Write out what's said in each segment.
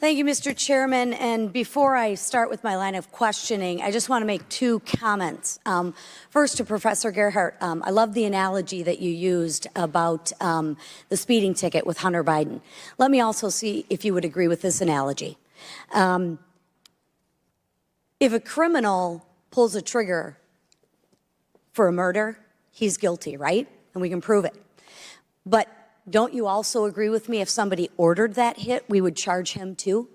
Thank you, Mr. Chairman. And before I start with my line of questioning, I just want to make two comments. First, to Professor Gerhardt, I love the analogy that you used about the speeding ticket with Hunter Biden. Let me also see if you would agree with this analogy. If a criminal pulls a trigger for a murder, he's guilty, right? And we can prove it. But don't you also agree with me if somebody ordered that hit, we would charge him too?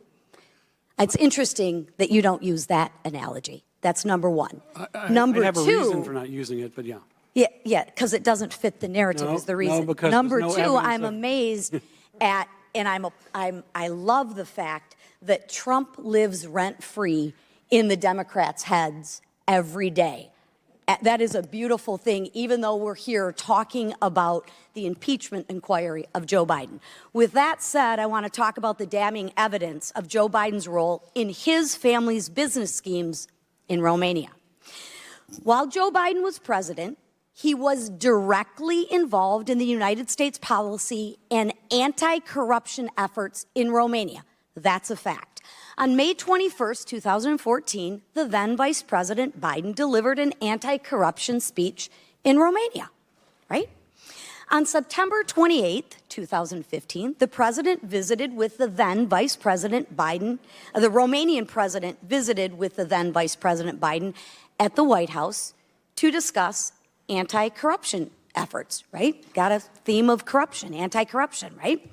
It's interesting that you don't use that analogy. That's number one. Number I have two, a reason for not using it, but yeah. Yeah, because it doesn't fit the narrative is the reason. No, because number no two, I'm of... amazed at, and I love the fact that Trump lives rent-free in the Democrats' heads every day. That is a beautiful thing, even though we're here talking about the impeachment inquiry of Joe Biden. With that said, I want to talk about the damning evidence of Joe Biden's role in his family's business schemes in Romania. While Joe Biden was president, he was directly involved in the United States policy and anti-corruption efforts in Romania. That's a fact. On May 21st, 2014, the then Vice President Biden delivered an anti-corruption speech in Romania, right? On September 28th, 2015, the president visited with the then Vice President Biden, the Romanian president visited with the then Vice President Biden at the White House to discuss anti-corruption efforts, right? Got a theme of corruption, anti-corruption, right?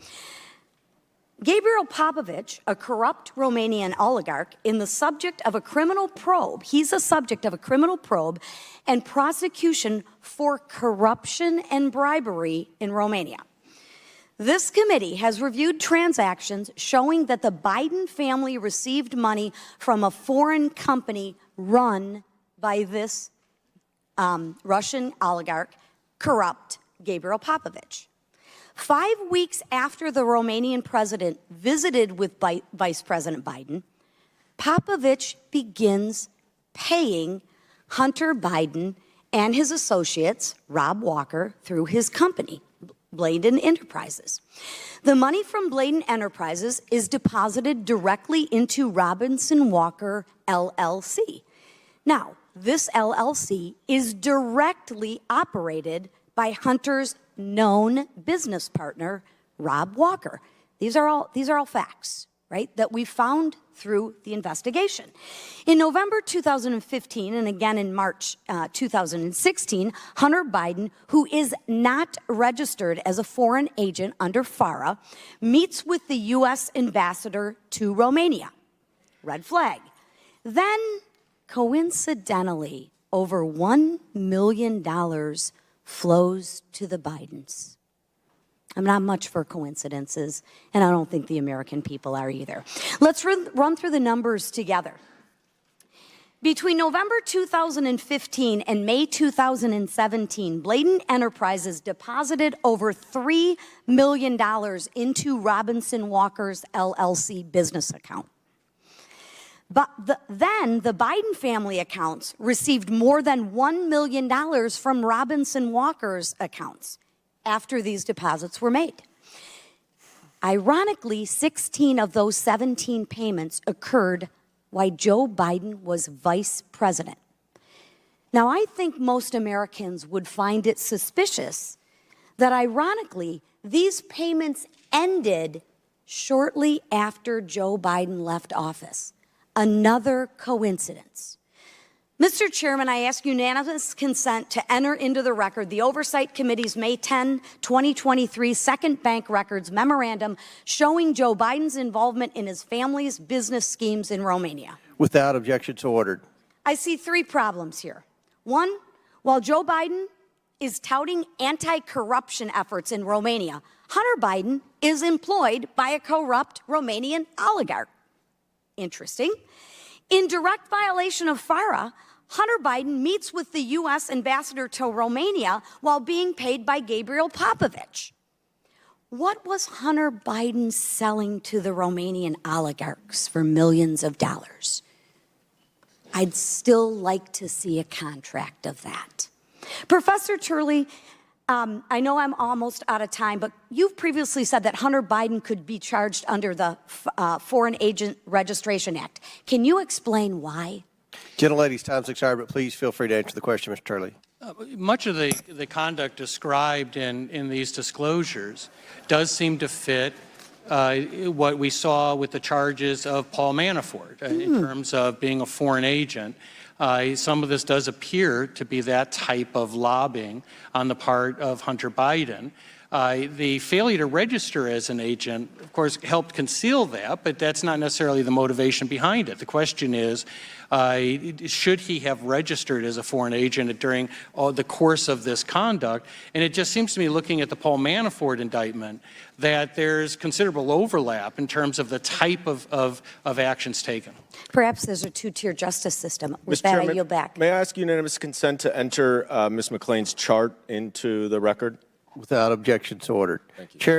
Gabriel Popovich, a corrupt Romanian oligarch, in the subject of a criminal probe, he's a subject of a criminal probe and prosecution for corruption and bribery in Romania. This committee has reviewed transactions showing that the Biden family received money from a foreign company run by this Russian oligarch, corrupt Gabriel Popovich. 5 weeks after the Romanian president visited with Vice President Biden, Popovich begins paying Hunter Biden and his associates, Rob Walker, through his company, Bladen Enterprises. The money from Bladen Enterprises is deposited directly into Robinson Walker LLC. Now, this LLC is directly operated by Hunter's known business partner, Rob Walker. These are all facts, right, that we found through the investigation. In November 2015 and again in March 2016, Hunter Biden, who is not registered as a foreign agent under FARA, meets with the U.S. ambassador to Romania. Red flag. Then, coincidentally, over $1 million flows to the Bidens. I'm not much for coincidences, and I don't think the American people are either. Let's run through the numbers together. Between November 2015 and May 2017, Bladen Enterprises deposited over $3 million into Robinson Walker's LLC business account. But then the Biden family accounts received more than $1 million from Robinson Walker's accounts after these deposits were made. Ironically, 16 of those 17 payments occurred while Joe Biden was vice president. Now, I think most Americans would find it suspicious that, ironically, these payments ended shortly after Joe Biden left office. Another coincidence. Mr. Chairman, I ask unanimous consent to enter into the record the Oversight Committee's May 10, 2023 Second Bank Records Memorandum showing Joe Biden's involvement in his family's business schemes in Romania. Without objection, so ordered. I see three problems here. One, while Joe Biden is touting anti-corruption efforts in Romania, Hunter Biden is employed by a corrupt Romanian oligarch. Interesting. In direct violation of FARA, Hunter Biden meets with the U.S. ambassador to Romania while being paid by Gabriel Popovich. What was Hunter Biden selling to the Romanian oligarchs for millions of dollars? I'd still like to see a contract of that. Professor Turley, I know I'm almost out of time, but you've previously said that Hunter Biden could be charged under the Foreign Agent Registration Act. Can you explain why? Gentlelady's time's expired, but please feel free to answer the question, Mr. Turley. Much of the conduct described in these disclosures does seem to fit what we saw with the charges of Paul Manafort in terms of being a foreign agent. Some of this does appear to be that type of lobbying on the part of Hunter Biden. The failure to register as an agent, of course, helped conceal that, but that's not necessarily the motivation behind it. The question is, should he have registered as a foreign agent during the course of this conduct? And it just seems to me, looking at the Paul Manafort indictment, that there's considerable overlap in terms of the type of actions taken. Perhaps there's a two-tier justice system. With Mr. that, Chairman, I yield back. May I ask unanimous consent to enter Ms. McLean's chart into the record? Without objection, so ordered. Thank you. Chair